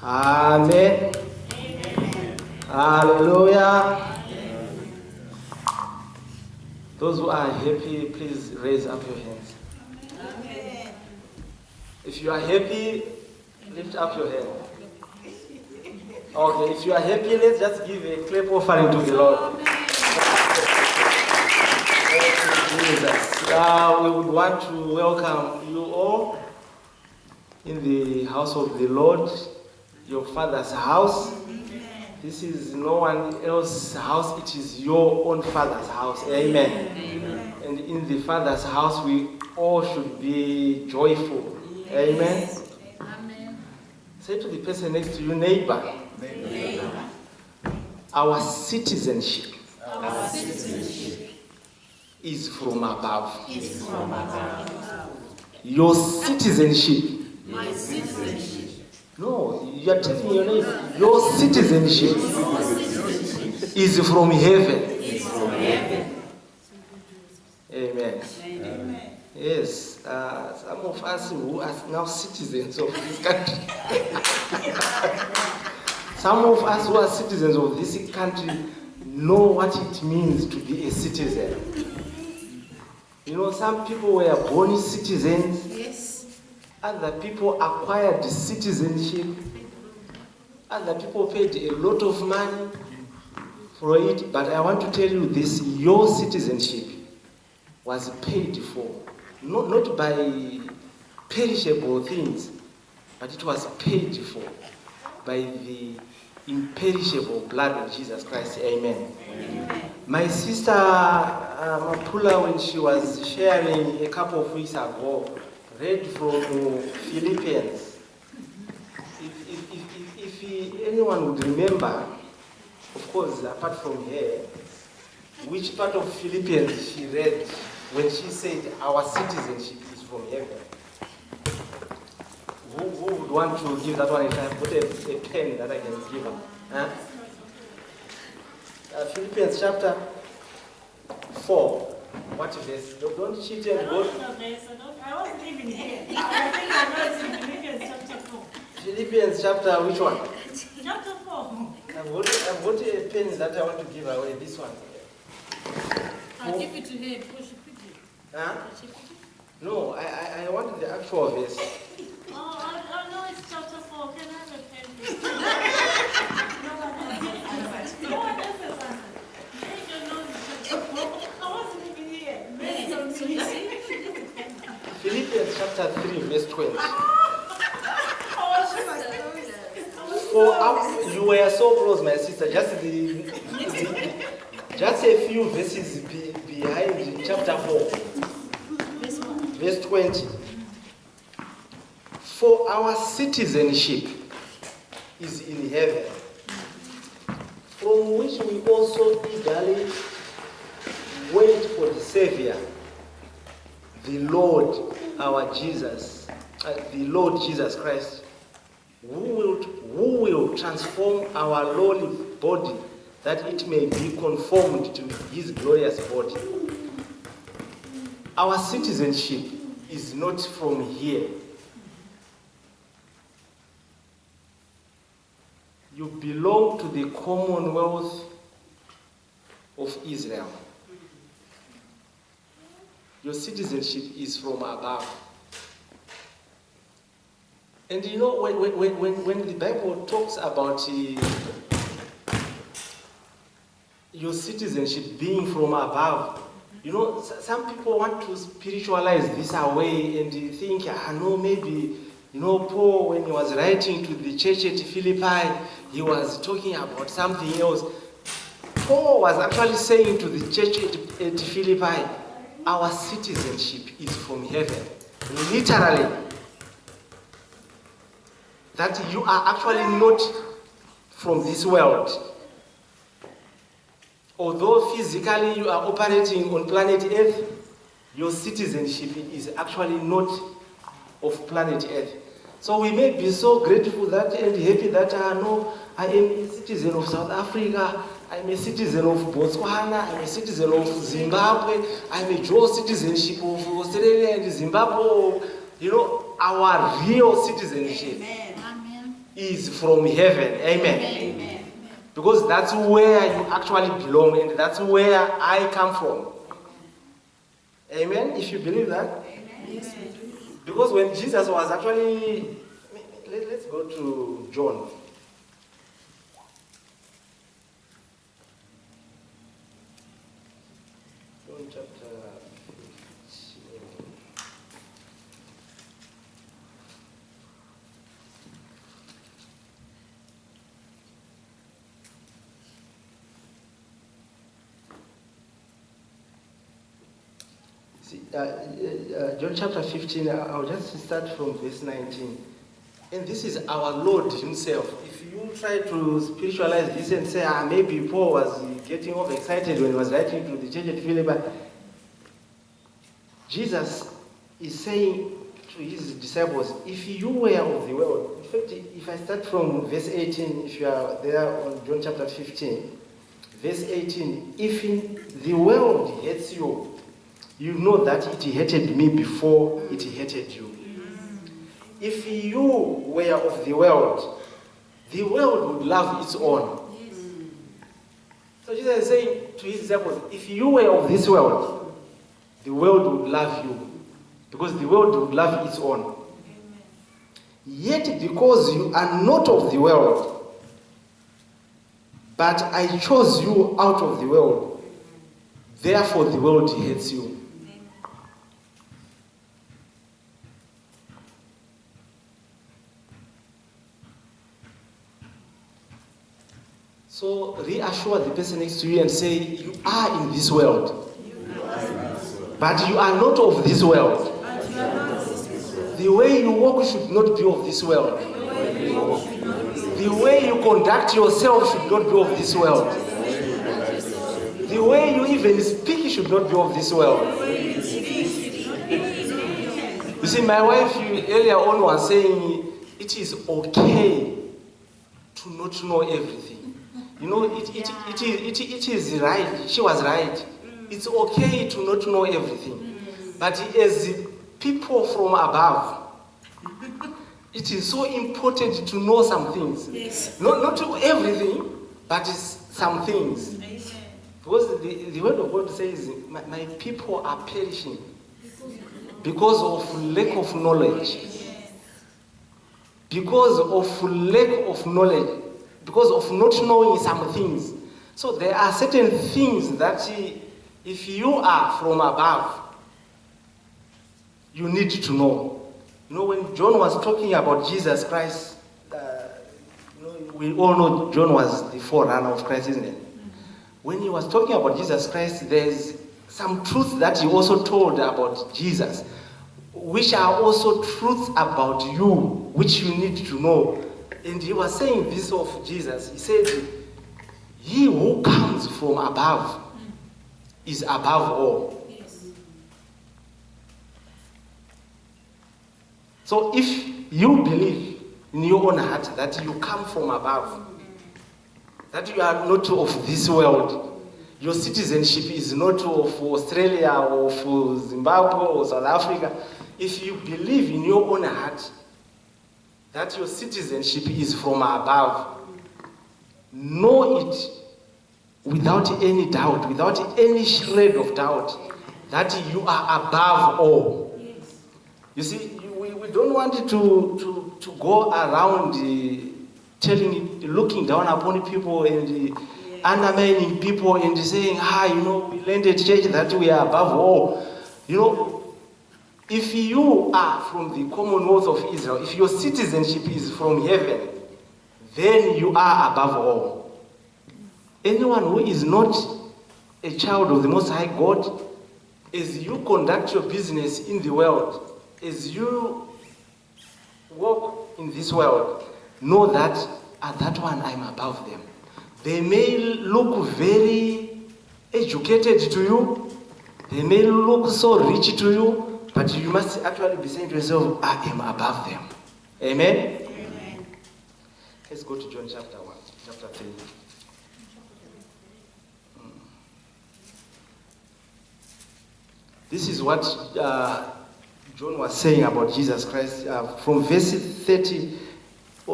Amen. Hallelujah. Those who are happy, please raise up your hands. Amen. If you are happy, lift up your hand. Okay, if you are happy, let's just give a clap offering to the Lord. Jesus. We would want to welcome you all in the house of the Lord, your Father's house. This is no one else's house, it is your own Father's house. Amen. Amen. And in the Father's house, we all should be joyful. Amen. Amen. Say to the person next to you, neighbor, our citizenship is from above. Your citizenship. My citizenship. No, you are telling your neighbor, your citizenship is from heaven. Amen. Amen. Yes, some of us who are now citizens of this country, some of us who are citizens of this country know what it means to be a citizen. You know, some people were born citizens. Yes. Other people acquired citizenship. Other people paid a lot of money for it. But I want to tell you this, your citizenship was paid for. Not by perishable things, but it was paid for by the imperishable blood of Jesus Christ. Amen. Amen. My sister Mapula, when she was sharing a couple of weeks ago, read from Philippians. If anyone would remember, of course, apart from her, which part of Philippians she read when she said our citizenship is from heaven. Who would want to give that one if I put a pen that I can give her? Huh? Philippians chapter 4. What verse? Don't cheat and go. I wasn't even here. I think I know it's in Philippians chapter 4. Philippians chapter which one? Chapter 4. I've got a pen that I want to give away. This one. I'll give it to her before she picked it. Huh? She picked it. No, I wanted the actual verse. Oh, I know it's chapter 4. Can I have a pen, please? No one else. No one else has answered. I don't know it's chapter 4. I wasn't even here. Philippians chapter 3, verse 20. Oh, You were so close, my sister. Just a few verses behind chapter 4, verse 20. For our citizenship is in heaven, from which we also eagerly wait for the Savior, the Lord Jesus Christ, who will transform our lowly body that it may be conformed to his glorious body. Our citizenship is not from here. You belong to the Commonwealth of Israel. Your citizenship is from above. And you know, when the Bible talks about your citizenship being from above, you know, some people want to spiritualize this away and think, no, maybe, you know, Paul, when he was writing to the church at Philippi, he was talking about something else. Paul was actually saying to the church at Philippi, our citizenship is from heaven. Literally. That you are actually not from this world. Although physically you are operating on planet Earth, your citizenship is actually not of planet Earth. So we may be so grateful that and happy that no, I am a citizen of South Africa, I'm a citizen of Botswana, I'm a citizen of Zimbabwe, I'm a dual citizenship of Australia and Zimbabwe. You know, our real citizenship is from heaven. Amen. Because that's where you actually belong, and that's where I come from. Amen. If you believe that. Because when Jesus was actually, let's go to John. John chapter 15. John chapter 15, I'll just start from verse 19. And this is our Lord himself. If you try to spiritualize this and say, maybe Paul was getting overexcited when he was writing to the church at Philippi, Jesus is saying to his disciples, if you were of the world, in fact, if I start from verse 18, if you are there on John chapter 15, verse 18, if in the world hates you, you know that it hated me before it hated you. If you were of the world would love its own. So Jesus is saying to his disciples, if you were of this world, the world would love you, because the world would love its own. Yet because you are not of the world, but I chose you out of the world, therefore the world hates you. So reassure the person next to you and say, you are in this world, but you are not of this world. The way you walk should not be of this world. The way you conduct yourself should not be of this world. The way you even speak should not be of this world. You see, my wife earlier on was saying, it is okay to not know everything. You know, it is right. She was right. It's okay to not know everything. But as people from above, it is so important to know some things. Yes. Not to everything, but some things. Because the word of God says, my people are perishing because of lack of knowledge. Because of lack of knowledge. Because of not knowing some things. So there are certain things that if you are from above, you need to know. You know, when John was talking about Jesus Christ, we all know John was the forerunner of Christ, isn't it? When he was talking about Jesus Christ, there's some truths that he also told about Jesus, which are also truths about you, which you need to know. And he was saying this of Jesus. He said, he who comes from above is above all. Yes. So if you believe in your own heart that you come from above, that you are not of this world, your citizenship is not of Australia or of Zimbabwe or South Africa, if you believe in your own heart that your citizenship is from above, know it without any doubt, without any shred of doubt, that you are above all. Yes. You see, we don't want to go around looking down upon people and undermining people and saying, we landed church that we are above all. You know, if you are from the Commonwealth of Israel, if your citizenship is from heaven, then you are above all. Anyone who is not a child of the Most High God, as you conduct your business in the world, as you walk in this world, know that at that one I'm above them. They may look very educated to you, they may look so rich to you, but you must actually be saying to yourself, I am above them. Amen? Amen. Let's go to John chapter 1, chapter 3. This is what John was saying about Jesus Christ. From verse 30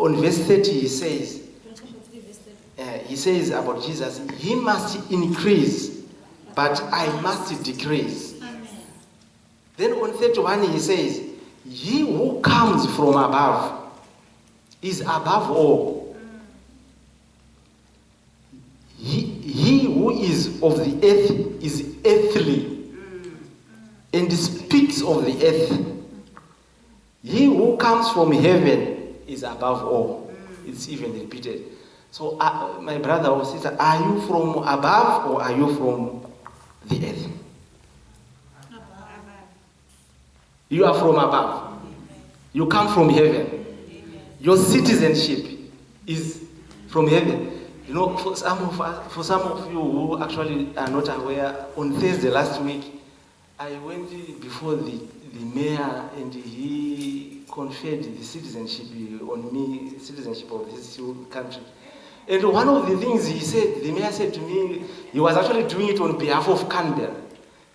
on verse 30 he says about Jesus, he must increase, but I must decrease. Then on 31 he says, he who comes from above is above all. He who is of the earth is earthly and speaks of the earth. He who comes from heaven is above all. It's even repeated. So my brother or sister, are you from above or are you from the earth? You are from above. You come from heaven. Your citizenship is from heaven. You know, for some of you who actually are not aware, on Thursday last week, I went before the mayor and he conferred the citizenship on me, citizenship of this country. And one of the things he said, the mayor said to me, he was actually doing it on behalf of Canberra.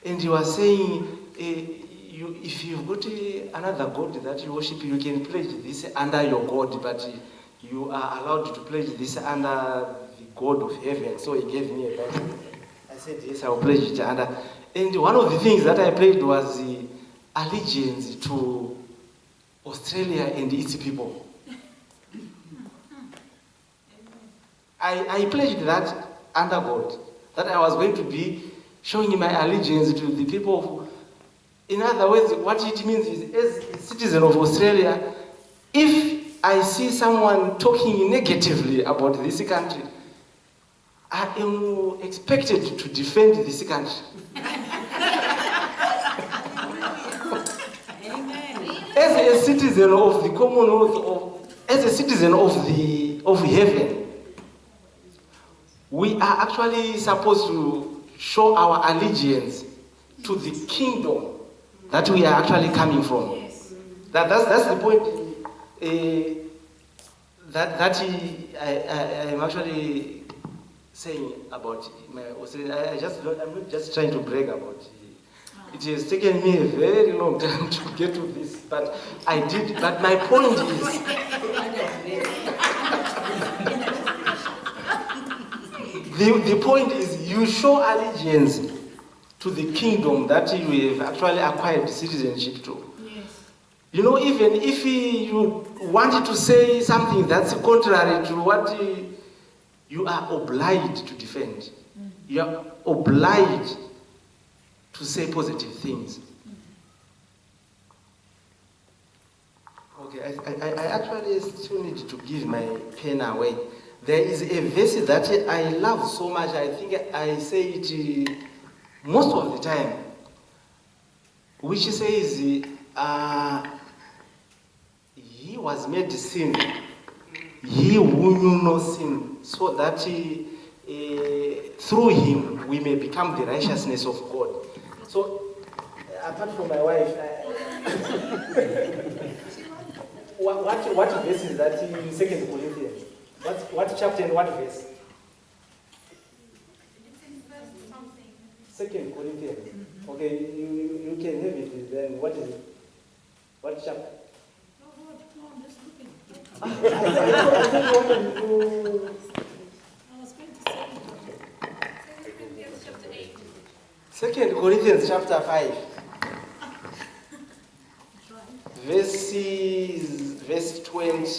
And he was saying, if you've got another god that you worship, you can pledge this under your god, but you are allowed to pledge this under the God of heaven. So he gave me a Bible. I said, yes, I'll pledge it under. And one of the things that I pledged was the allegiance to Australia and its people. I pledged that under God, that I was going to be showing my allegiance to the people. In other words, what it means is, as a citizen of Australia, if I see someone talking negatively about this country, I am expected to defend this country. As a citizen of the Commonwealth, as a citizen of heaven, we are actually supposed to show our allegiance to the kingdom that we are actually coming from. Yes. That's the point. I am actually saying about my Australian. I'm not just trying to brag about it. It has taken me a very long time to get to this, but I did. But my point is, the point is, you show allegiance to the kingdom that you have actually acquired citizenship to. Yes. You know, even if you wanted to say something that's contrary to what you are obliged to defend, you are obliged to say positive things. Okay, I actually still need to give my pen away. There is a verse that I love so much, I think I say it most of the time, which says, he was made sin, he who knew no sin, so that through him we may become the righteousness of God. So, apart from my wife, what verse is that in 2 Corinthians? What chapter and what verse? 2 Corinthians. Okay, you can have it then. What is it? What chapter? I was going to say 2 Corinthians chapter 5. Verse 21.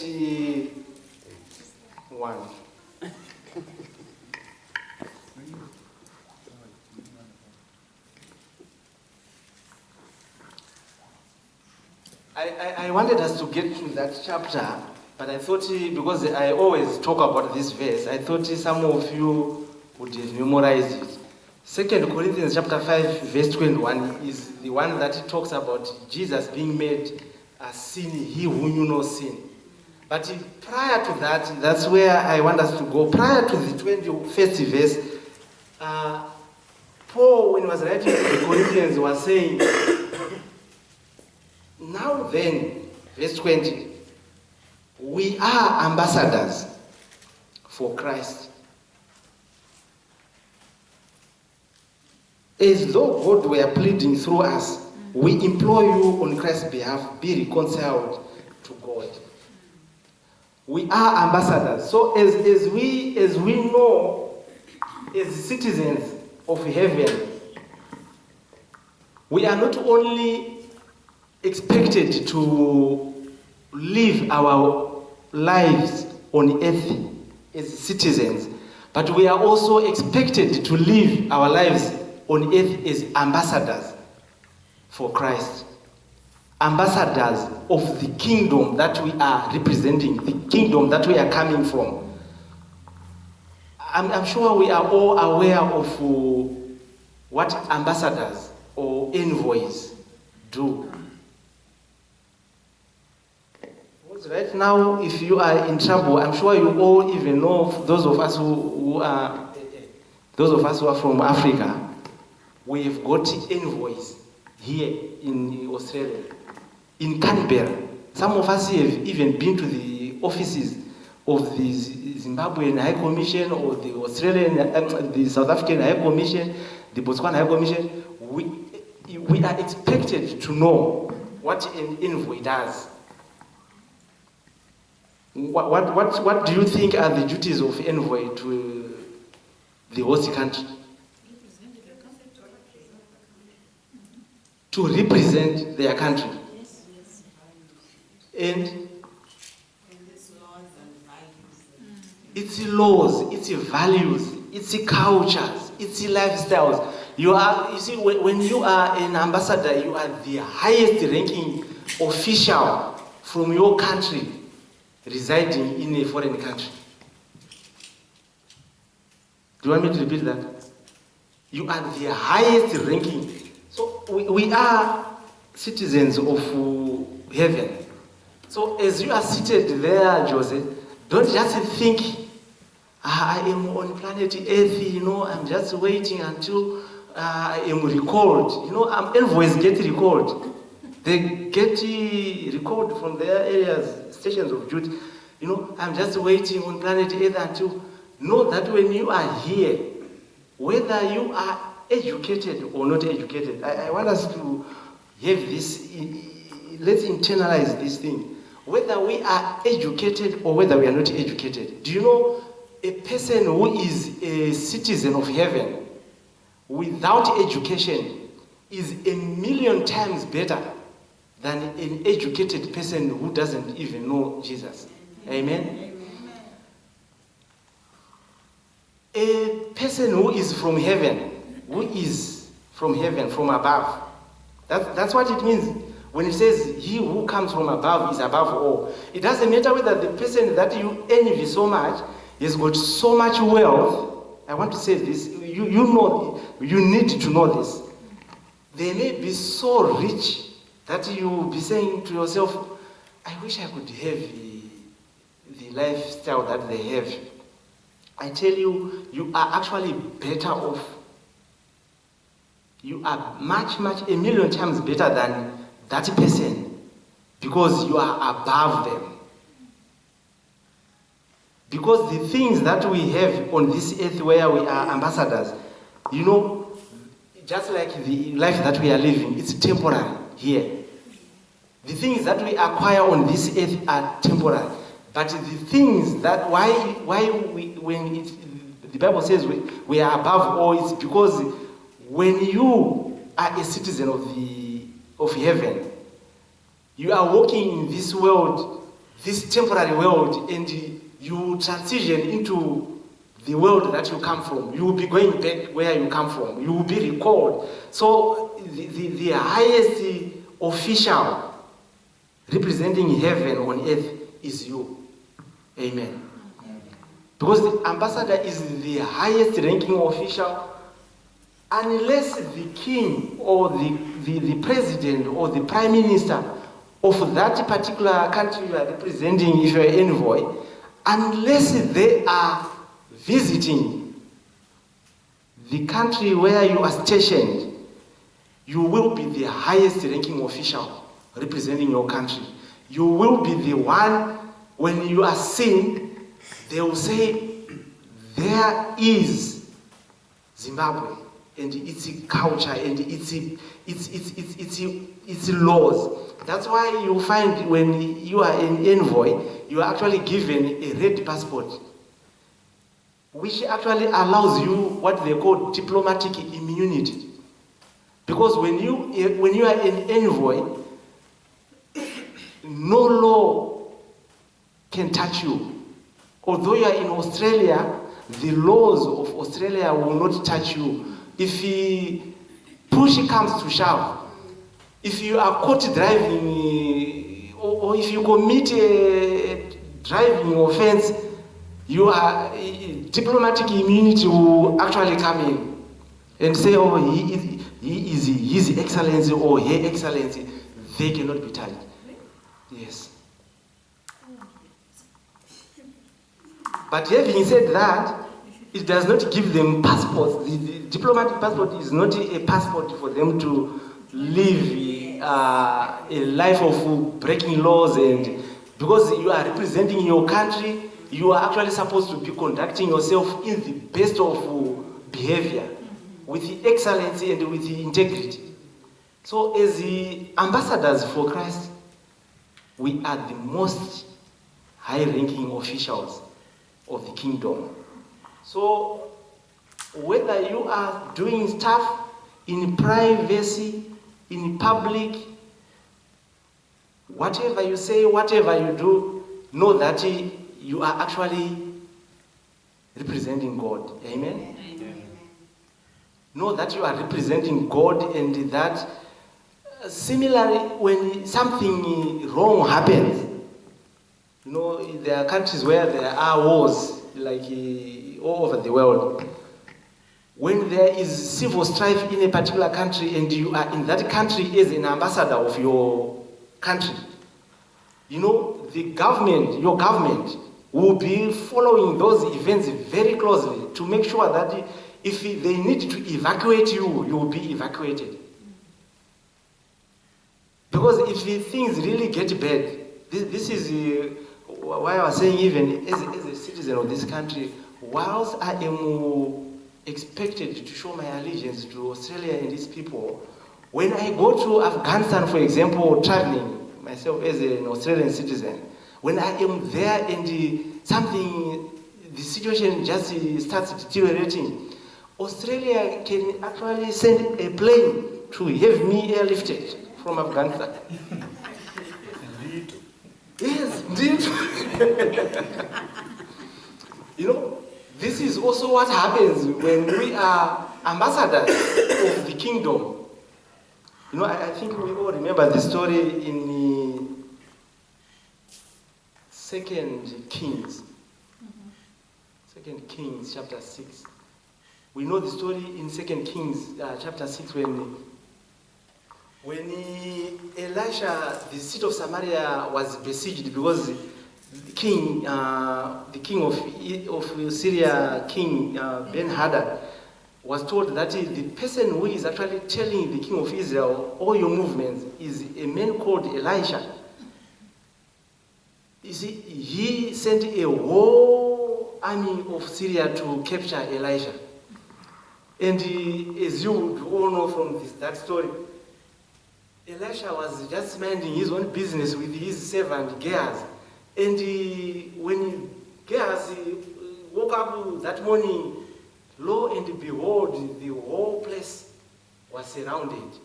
I wanted us to get to that chapter, but I thought, because I always talk about this verse, I thought some of you would have memorized it. 2 Corinthians chapter 5, verse 21 is the one that talks about Jesus being made a sin, he who knew no sin. But prior to that, that's where I want us to go. Prior to the 21st verse, Paul, when he was writing to the Corinthians, was saying, now then, verse 20, we are ambassadors for Christ. As though God were pleading through us, we implore you on Christ's behalf, be reconciled to God. We are ambassadors. So as we know, as citizens of heaven, we are not only expected to live our lives on earth as citizens, but we are also expected to live our lives on earth as ambassadors for Christ. Ambassadors of the kingdom that we are representing, the kingdom that we are coming from. I'm sure we are all aware of what ambassadors or envoys do. Because right now, if you are in trouble, I'm sure you all even know, those of us who are from Africa, we have got envoys here in Australia, in Canberra. Some of us have even been to the offices of the Zimbabwean High Commission or the Australian, the South African High Commission, the Botswana High Commission. We are expected to know what an envoy does. What do you think are the duties of envoy to the host country? To represent their country. And its laws, its values, its cultures, its lifestyles. You see, when you are an ambassador, you are the highest ranking official from your country residing in a foreign country. Do you want me to repeat that? You are the highest ranking. So we are citizens of heaven. So as you are seated there, Joseph, don't just think, I am on planet Earth, I'm just waiting until I am recalled. Envoys get recalled. They get recalled from their areas, stations of duty. I'm just waiting on planet Earth until, know that when you are here, whether you are educated or not educated, I want us to have this, let's internalize this thing. Whether we are educated or whether we are not educated. Do you know a person who is a citizen of heaven without education is 1,000,000 times better than an educated person who doesn't even know Jesus? Amen? A person who is from heaven, from above. That's what it means. When it says, he who comes from above is above all. It doesn't matter whether the person that you envy so much has got so much wealth. I want to say this. You need to know this. They may be so rich that you'll be saying to yourself, I wish I could have the lifestyle that they have. I tell you, you are actually better off. You are much, 1,000,000 times better than that person because you are above them. Because the things that we have on this earth where we are ambassadors, just like the life that we are living, it's temporary here. The things that we acquire on this earth are temporary. But the things that, the Bible says we are above all, it's because when you are a citizen of heaven, you are walking in this world, this temporary world, and you transition into the world that you come from. You will be going back where you come from. You will be recalled. So the highest official representing heaven on earth is you. Amen. Because the ambassador is the highest ranking official, unless the king or the president or the prime minister of that particular country you are representing, if you are an envoy, unless they are visiting the country where you are stationed, you will be the highest ranking official representing your country. You will be the one, when you are seen, they will say, there is Zimbabwe, and its culture and its laws. That's why you find when you are an envoy, you are actually given a red passport, which actually allows you what they call diplomatic immunity. Because when you are an envoy, no law can touch you. Although you are in Australia, the laws of Australia will not touch you. If push comes to shove, if you are caught driving or if you commit a driving offense, you are diplomatic immunity will actually come in and say, oh, he is His Excellency or Her Excellency. They cannot be touched. Yes. But having said that, it does not give them passports. The diplomatic passport is not a passport for them to live a life of breaking laws, and because you are representing your country, you are actually supposed to be conducting yourself in the best of behavior, with the excellency and with the integrity. So as the ambassadors for Christ, we are the most high-ranking officials of the kingdom. So whether you are doing stuff in privacy, in public, whatever you say, whatever you do, know that you are actually representing God. Amen? Amen. Know that you are representing God, and that similarly, when something wrong happens, you know, there are countries where there are wars, like all over the world. When there is civil strife in a particular country and you are in that country as an ambassador of your country, you know, the government, your government, will be following those events very closely to make sure that if they need to evacuate you, you will be evacuated. Because if things really get bad, this is why I was saying, even as a citizen of this country, whilst I am expected to show my allegiance to Australia and its people, when I go to Afghanistan, for example, traveling myself as an Australian citizen, when I am there and the situation just starts deteriorating, Australia can actually send a plane to have me airlifted from Afghanistan. Yes, indeed. You know, this is also what happens when we are ambassadors of the kingdom. You know, I think we all remember the story in the 2 Kings. 2 Kings chapter 6. We know the story in 2 Kings chapter 6 when Elisha, the city of Samaria, was besieged because the king of Syria, King Ben-Hadad, was told that the person who is actually telling the king of Israel all your movements is a man called Elisha. You see, he sent a whole army of Syria to capture Elisha. And as you would all know from that story, Elisha was just minding his own business with his servant Gehazi. And when Gehazi woke up that morning, lo and behold, the whole place was surrounded.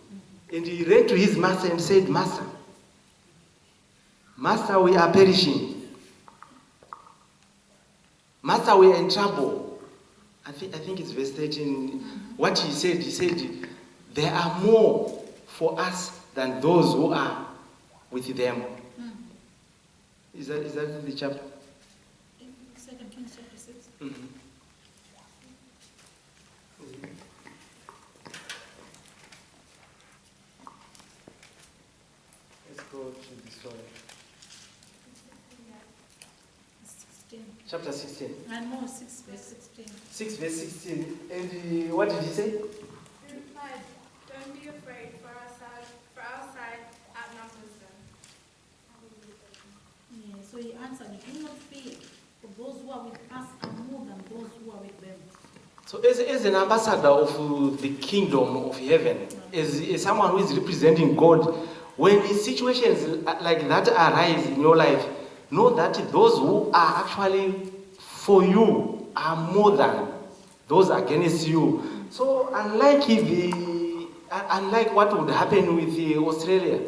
And he ran to his master and said, Master, we are perishing. Master, we are in trouble. I think it's verse 13. What he said, there are more for us than those who are with them. Is that the chapter? 2 Kings chapter 6. Mm-hmm. Let's go to the story. 16. Chapter 16. And more, 6 verse 16. 6 verse 16. And what did he say? He replied, don't be afraid, for our side outnumbers them. Yeah, so he answered, do not fear, for those who are with us are more than those who are with them. So as an ambassador of the kingdom of heaven, as someone who is representing God, when situations like that arise in your life, know that those who are actually for you are more than those against you. So unlike what would happen with Australia,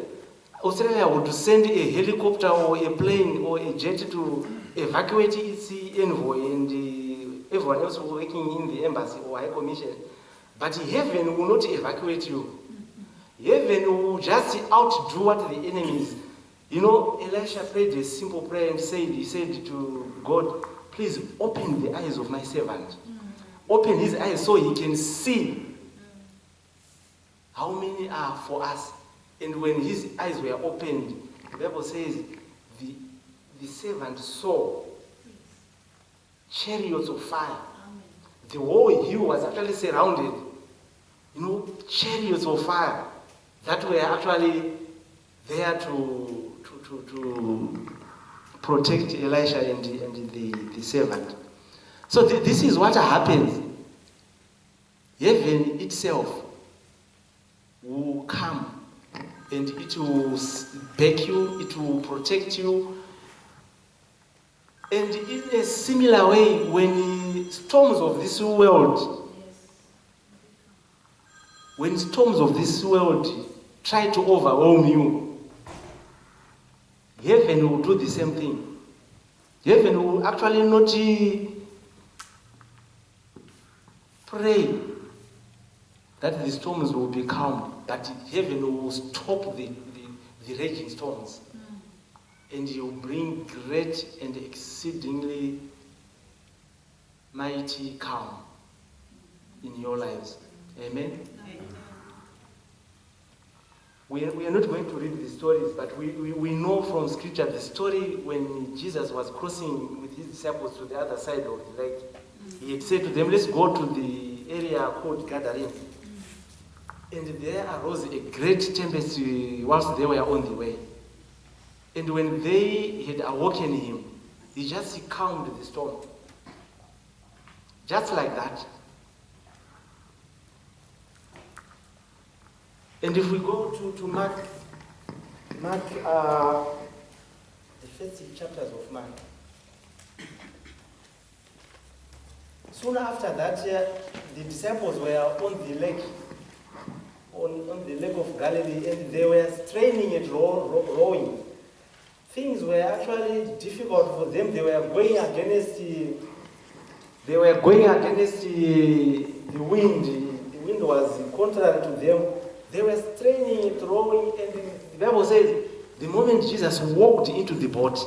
Australia would send a helicopter or a plane or a jet to evacuate its envoy and everyone else working in the embassy or high commission. But heaven will not evacuate you. Heaven will just outdo what the enemies. You know, Elisha prayed a simple prayer and he said to God, please open the eyes of my servant. Open his eyes so he can see how many are for us. And when his eyes were opened, the Bible says the servant saw chariots of fire. The whole hill was actually surrounded. You know, chariots of fire that were actually there to protect Elisha and the servant. So this is what happens. Heaven itself will come and it will back you, it will protect you. And in a similar way, when storms of this world try to overwhelm you, heaven will do the same thing. Heaven will actually not pray that the storms will be calm, but heaven will stop the raging storms. And you bring great and exceedingly mighty calm in your lives. Amen? We are not going to read the stories, but we know from scripture the story when Jesus was crossing with his disciples to the other side of the lake. He had said to them, let's go to the area called Gadarene. And there arose a great tempest whilst they were on the way. And when they had awoken him, he just calmed the storm. Just like that. And if we go to Mark, the first chapters of Mark. Soon after that, the disciples were on the lake, on the lake of Galilee, and they were straining at rowing. Things were actually difficult for them. They were going against the wind. The wind was contrary to them. They were straining at rowing, and the Bible says the moment Jesus walked into the boat,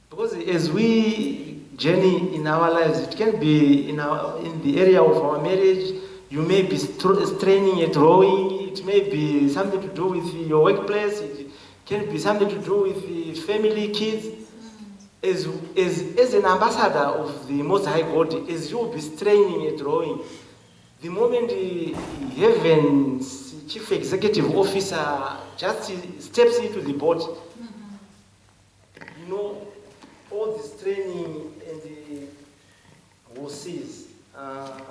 because as we journey in our lives, it can be in the area of our marriage. You may be straining at rowing. It may be something to do with your workplace. It can be something to do with the family, kids. As an ambassador of the Most High God, as you will be straining at rowing, the moment the heaven's chief executive officer just steps into the boat, you know, all the straining and the will cease. Mark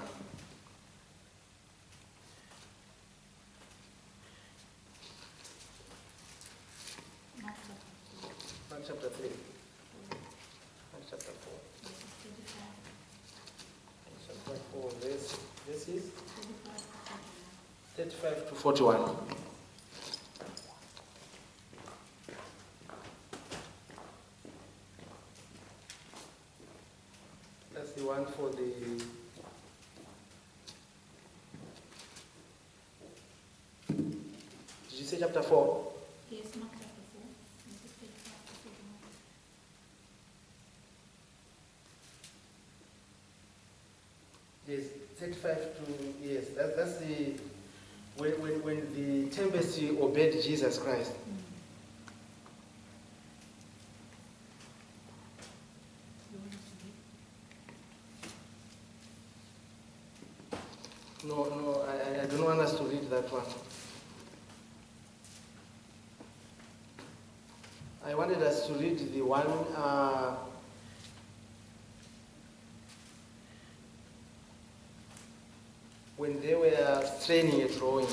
chapter 3. Mark chapter 4. Chapter 4, this is 35 to 41. That's the one for the... Did you say chapter 4? Yes, Mark chapter 4. This is 35 to 41. Yes, 35 to, yes, that's the, when the tempest obeyed Jesus Christ. No, I don't want us to read that one. I wanted us to read the one, when they were straining at rowing.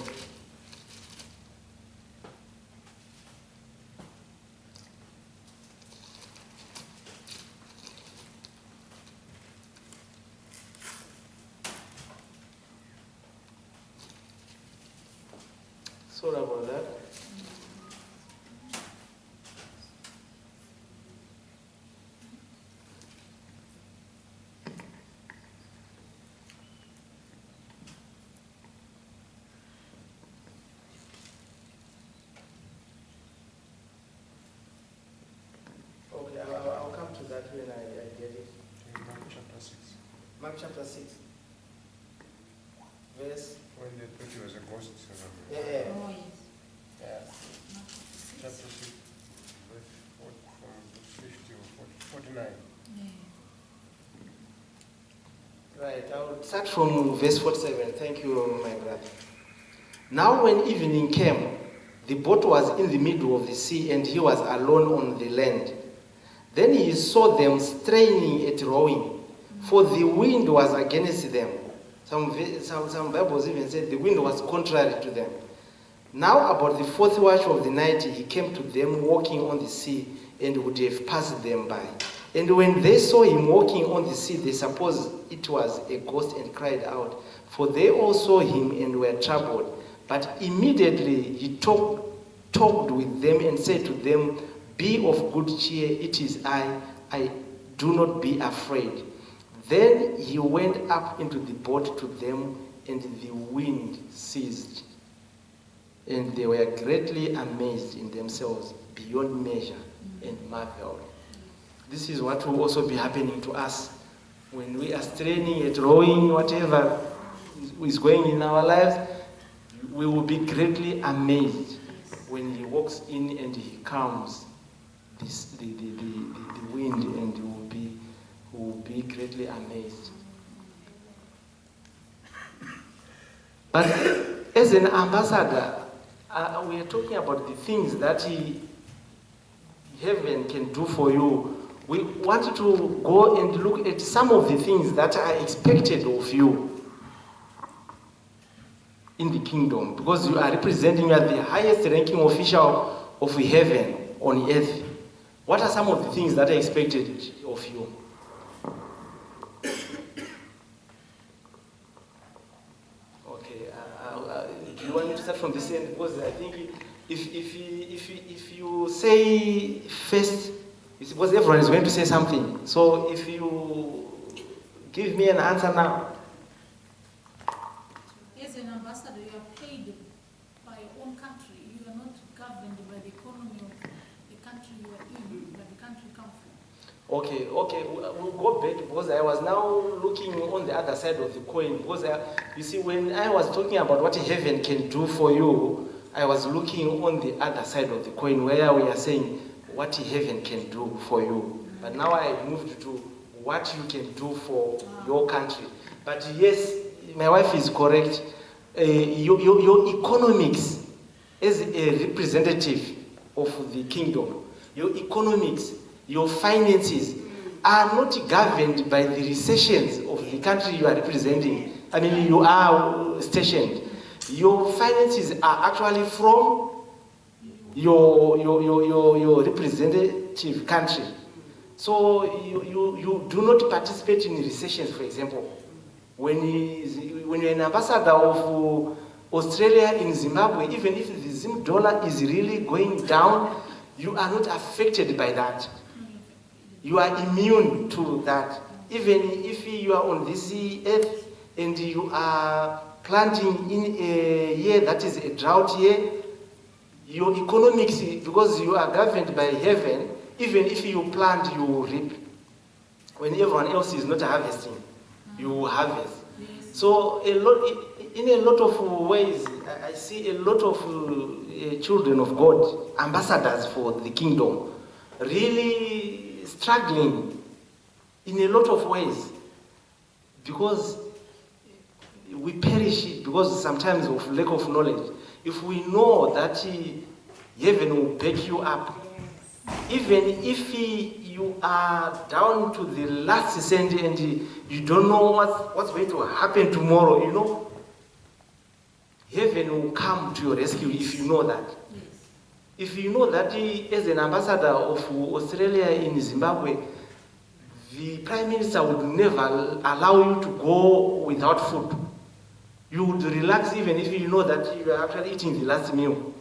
Sorry about that. Okay, I'll come to that when I get it. Mark chapter 6. Mark chapter 6. Verse. When they thought he was a ghost. Yeah. Oh, yes. Yeah. Chapter 6. Verse 50 or 49. Yeah. Right, I'll start from verse 47. Thank you, my brother. Now when evening came, the boat was in the middle of the sea and he was alone on the land. Then he saw them straining at rowing, for the wind was against them. Some Bibles even said the wind was contrary to them. Now about the fourth watch of the night, he came to them walking on the sea and would have passed them by. And when they saw him walking on the sea, they supposed it was a ghost and cried out, for they all saw him and were troubled. But immediately he talked with them and said to them, "Be of good cheer, it is I do not be afraid." Then he went up into the boat to them, and the wind ceased. And they were greatly amazed in themselves beyond measure and marveled. This is what will also be happening to us when we are straining at rowing, whatever is going in our lives. We will be greatly amazed when he walks in and he calms the wind, and we will be greatly amazed. But as an ambassador, we are talking about the things that heaven can do for you. We want to go and look at some of the things that are expected of you in the kingdom, because you are representing, you are the highest ranking official of heaven on earth. What are some of the things that are expected of you? Okay, do you want me to start from this end? Because I think if you say first, suppose everyone is going to say something. So if you give me an answer now. As an ambassador, you are paid by your own country. You are not governed by the economy of the country you are in, but the country you come from. Okay, we'll go back, because I was now looking on the other side of the coin. Because you see, when I was talking about what heaven can do for you, I was looking on the other side of the coin, where we are saying what heaven can do for you. But now I moved to what you can do for your country. But yes, my wife is correct. Your economics as a representative of the kingdom, your economics, your finances are not governed by the recessions of the country you are representing. I mean, you are stationed. Your finances are actually from your representative country. So you do not participate in recessions, for example. When you're an ambassador of Australia in Zimbabwe, even if the Zim dollar is really going down, you are not affected by that. You are immune to that. Even if you are on this earth and you are planting in a year that is a drought year, your economics, because you are governed by heaven, even if you plant, you will reap. When everyone else is not harvesting, you will harvest. So in a lot of ways, I see a lot of children of God, ambassadors for the kingdom, really struggling in a lot of ways, because we perish because sometimes of lack of knowledge. If we know that heaven will back you up, even if you are down to the last cent and you don't know what's going to happen tomorrow, heaven will come to your rescue if you know that. Yes. If you know that as an ambassador of Australia in Zimbabwe, the Prime Minister would never allow you to go without food. You would relax even if you know that you are actually eating the last meal.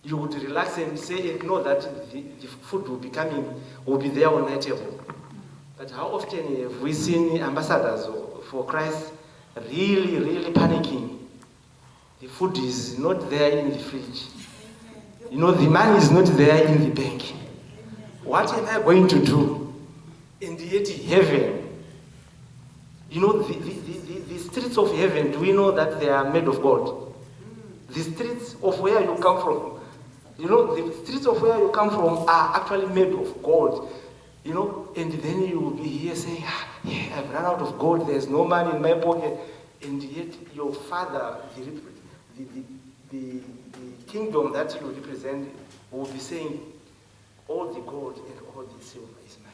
You would relax and say, know that the food will be coming, will be there on the table. But how often have we seen ambassadors for Christ really, really panicking? The food is not there in the fridge. You know, the money is not there in the bank. What am I going to do? And yet heaven, you know, the streets of heaven, do we know that they are made of gold? The streets of where you come from, you know, the streets of where you come from are actually made of gold. You know, and then you will be here saying, yeah, I've run out of gold, there's no money in my pocket. And yet your father, the kingdom that you represent, will be saying, all the gold and all the silver is mine.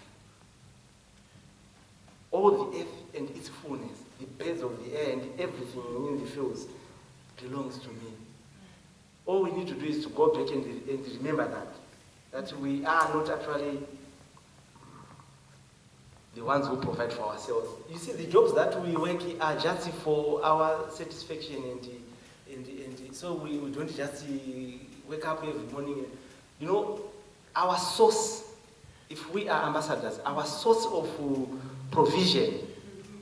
All the earth and its fullness, the birds of the air and everything in the fields belongs to me. All we need to do is to go back and remember that we are not actually the ones who provide for ourselves. You see, the jobs that we work are just for our satisfaction, and so we don't just wake up every morning. You know, our source, if we are ambassadors, our source of provision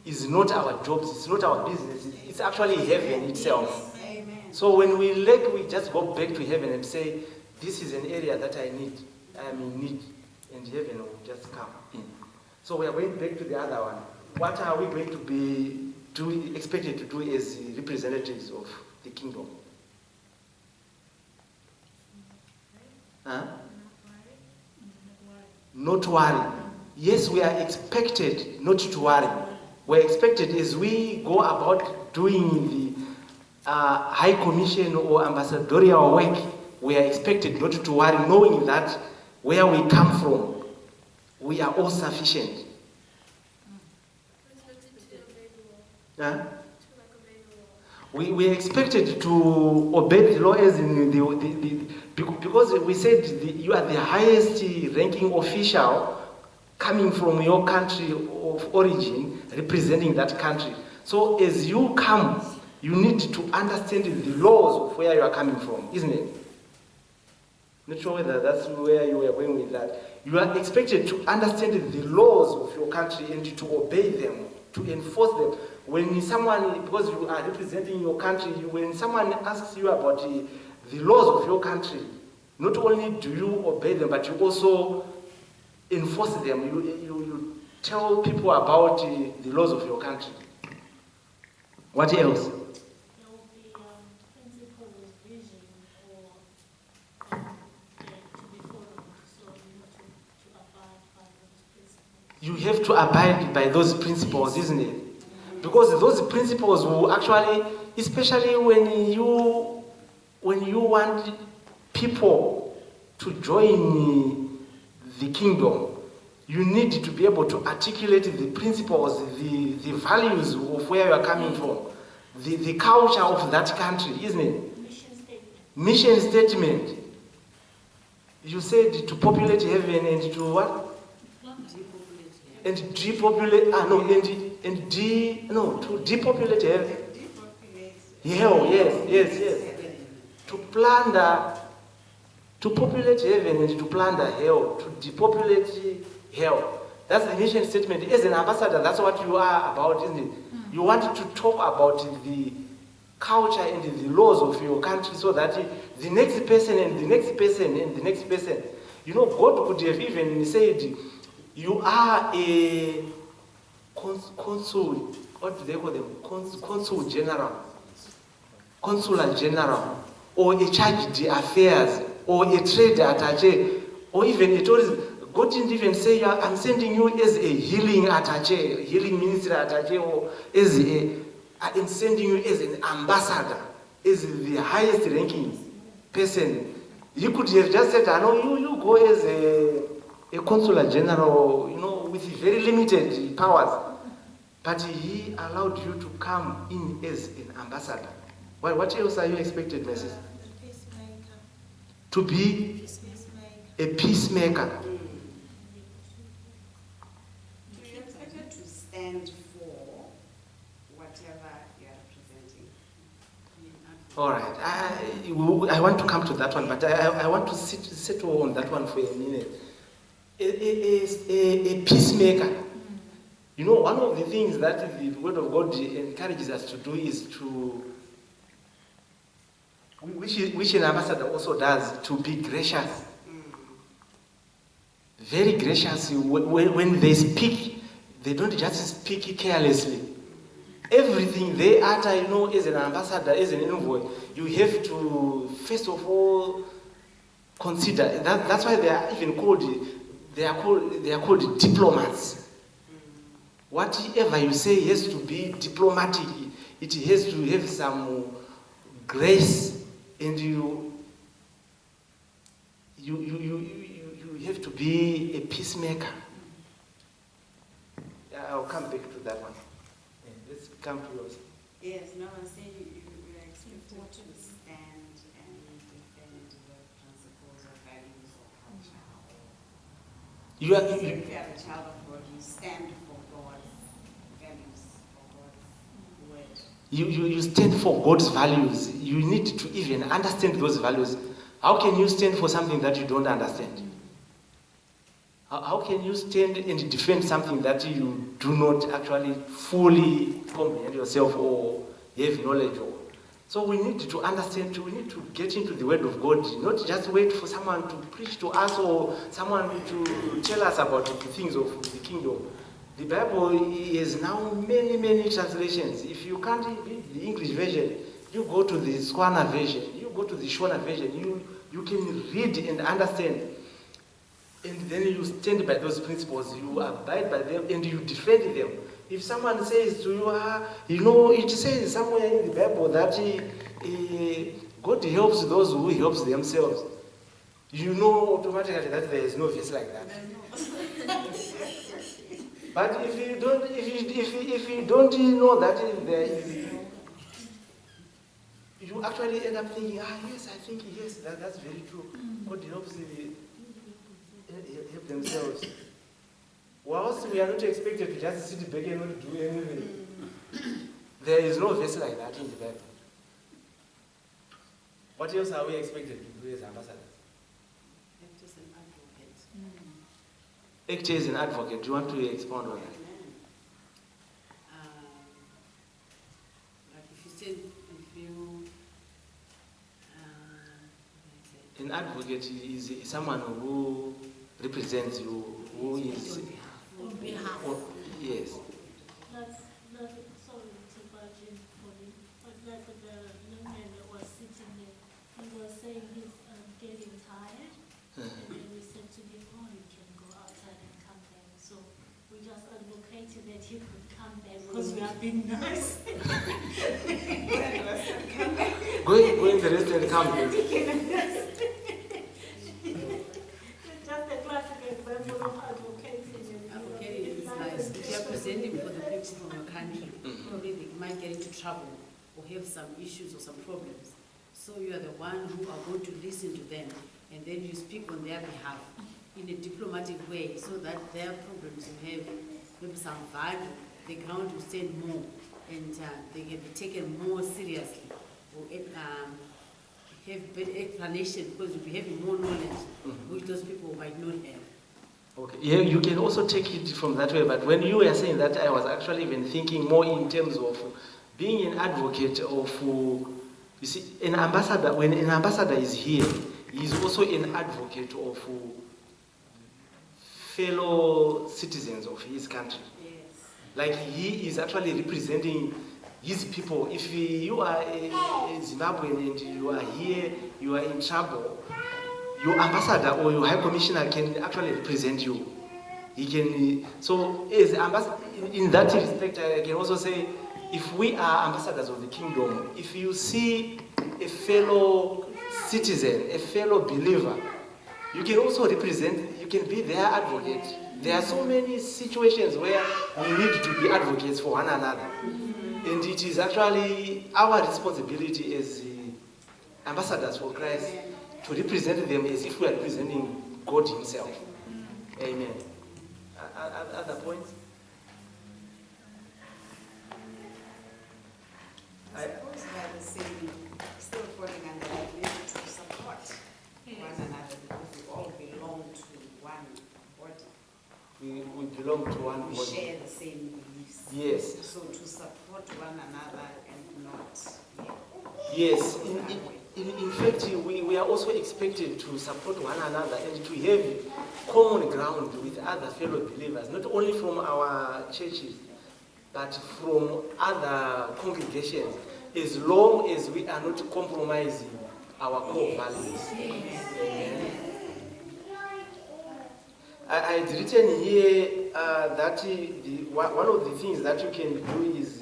is not our jobs, it's not our business, it's actually heaven itself. Amen. So when we lack, we just go back to heaven and say, this is an area that I am in need, and heaven will just come in. So we are going back to the other one. What are we going to be expected to do as representatives of the kingdom? Huh? Not worry. Yes, we are expected not to worry. We're expected as we go about doing the High Commission or ambassadorial work, we are expected not to worry, knowing that where we come from, we are all sufficient. Huh? We are expected to obey the law as in because we said you are the highest ranking official coming from your country of origin, representing that country. So as you come, you need to understand the laws of where you are coming from, isn't it? Not sure whether that's where you are going with that. You are expected to understand the laws of your country and to obey them, to enforce them. When someone, because you are representing your country, when someone asks you about the laws of your country, not only do you obey them, but you also enforce them. You tell people about the laws of your country. What else? There will be principles of vision or to be followed, so you need to abide by those principles. You have to abide by those principles, isn't it? Because those principles will actually, especially when you want people to join the kingdom, you need to be able to articulate the principles, the values of where you are coming from, the culture of that country, isn't it? Mission statement. Mission statement. You said to populate heaven and to what? And depopulate, to depopulate heaven. Hell, yes. To plunder, to populate heaven and to plunder hell, to depopulate hell. That's the mission statement. As an ambassador, that's what you are about, isn't it? You want to talk about the culture and the laws of your country so that the next person and the next person and the next person, you know, God could have even said, you are a consul, what do they call them? Consul general, consular general, or a charge d'affaires, or a trade attaché, or even a tourism. God didn't even say, I'm sending you as a healing attaché, healing ministry attaché, or as I am sending you as an ambassador, as the highest ranking person. He could have just said, I know you go as a consular general, you know, with very limited powers. But he allowed you to come in as an ambassador. What else are you expected, Mrs.? The peacemaker. To be Peacemaker. a peacemaker. So you're expected to stand for whatever you are representing. All right. I want to come to that one, but I want to settle on that one for a minute. A peacemaker. You know, one of the things that the Word of God encourages us to do is to, which an ambassador also does, to be gracious. Very gracious. When they speak, they don't just speak carelessly. Everything they utter, you know, as an ambassador, as an envoy, you have to first of all consider. That's why they are even called. They are called diplomats. Whatever you say has to be diplomatic. It has to have some grace, and you have to be a peacemaker. I'll come back to that one. Let's come to yours. Yes, no, I'm saying you are expected to stand and defend the principles or values or culture. You are, So if you are a child of God, you stand for God's values, for God's word. you stand for God's values. You need to even understand those values. How can you stand for something that you don't understand? How can you stand and defend something that you do not actually fully comprehend yourself or have knowledge of? So we need to understand, we need to get into the Word of God, not just wait for someone to preach to us or someone to tell us about the things of the kingdom. The Bible is now many translations. If you can't read the English version, you go to the Swana version, you go to the Shona version, you can read and understand. And then you stand by those principles, you abide by them, and you defend them. If someone says to you, it says somewhere in the Bible that God helps those who helps themselves. You know automatically that there is no verse like that. But if you don't know that there is, you actually end up thinking, yes, I think yes, that's very true. God helps help themselves. Whilst we are not expected to just sit back and not do anything, there is no verse like that in the Bible. What else are we expected to do as ambassadors? Act as an advocate. Act as an advocate. Do you want to expound on that? Like if you said, an advocate is someone who represents you, who is On behalf. yes. That's sorry to barge in for you, but like the young man that was sitting there, he was saying he's getting tired, and then we said to him, you can go outside and come back. So we just advocated that he could come back because we are being nice. Go in the rest and come back. Just a classic example of advocating. advocating is nice. If you are presenting for the people of your country, probably they might get into trouble or have some issues or some problems. So you are the one who are going to listen to them, and then you speak on their behalf in a diplomatic way, so that their problems will have maybe some value. The ground will stand more, and they can be taken more seriously, or have better explanation, because you'll be having more knowledge, which those people might not have. Okay. Yeah, you can also take it from that way, but when you were saying that, I was actually even thinking more in terms of being an advocate of, you see, an ambassador. When an ambassador is here, he is also an advocate of fellow citizens of his country. Yes. Like he is actually representing his people. If you are a Zimbabwean and you are here, you are in trouble, your ambassador or your high commissioner can actually represent you. He can. So, as ambassador, in that respect, I can also say, if we are ambassadors of the kingdom, if you see a fellow citizen, a fellow believer, you can also represent. You can be their advocate. There are so many situations where we need to be advocates for one another. And it is actually our responsibility as ambassadors for Christ to represent them as if we are representing God Himself. Amen. Other points? I suppose we are the same, still falling under that need to support one another because we all belong to one body. We belong to one We body. share the same beliefs. Yes. So to support one another and not, Yes. In fact, we are also expected to support one another and to have common ground with other fellow believers, not only from our churches, but from other congregations, as long as we are not compromising our core values. Amen. I had written here that one of the things that you can do is,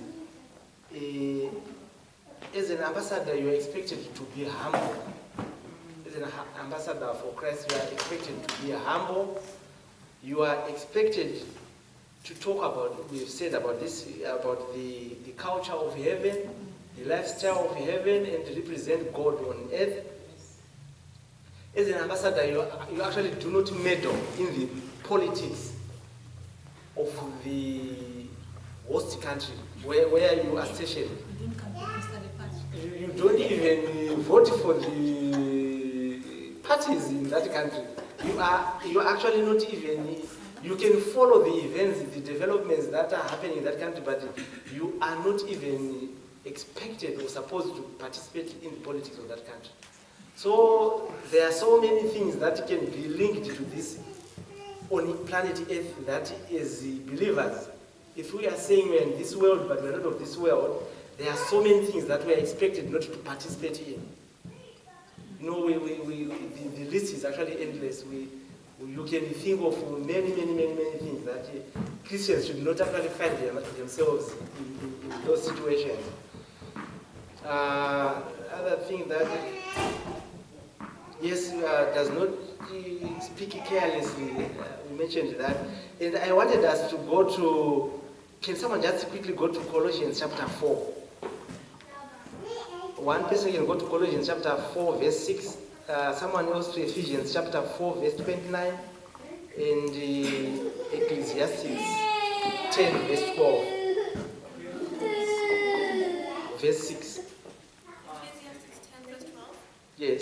as an ambassador, you are expected to be humble. As an ambassador for Christ, you are expected to be humble. You are expected to talk about, we've said about this, about the culture of heaven, the lifestyle of heaven, and to represent God on earth. As an ambassador, you actually do not meddle in the politics of the host country where you are stationed. You don't campaign against the party. You don't even vote for the parties in that country. You are actually not even, you can follow the events, the developments that are happening in that country, but you are not even expected or supposed to participate in the politics of that country. So there are so many things that can be linked to this on planet Earth that as believers, if we are saying we're in this world but we're not of this world, there are so many things that we are expected not to participate in. You know, the list is actually endless. You can think of many things that Christians should not actually find themselves in those situations. Other thing that, yes, does not speak carelessly, we mentioned that. And I wanted us to go to, can someone just quickly go to Colossians chapter 4? One person can go to Colossians chapter 4 verse 6, someone else to Ephesians chapter 4 verse 29, and Ecclesiastes 10 verse 12. Verse 6. Ecclesiastes 10 verse 12. Yes.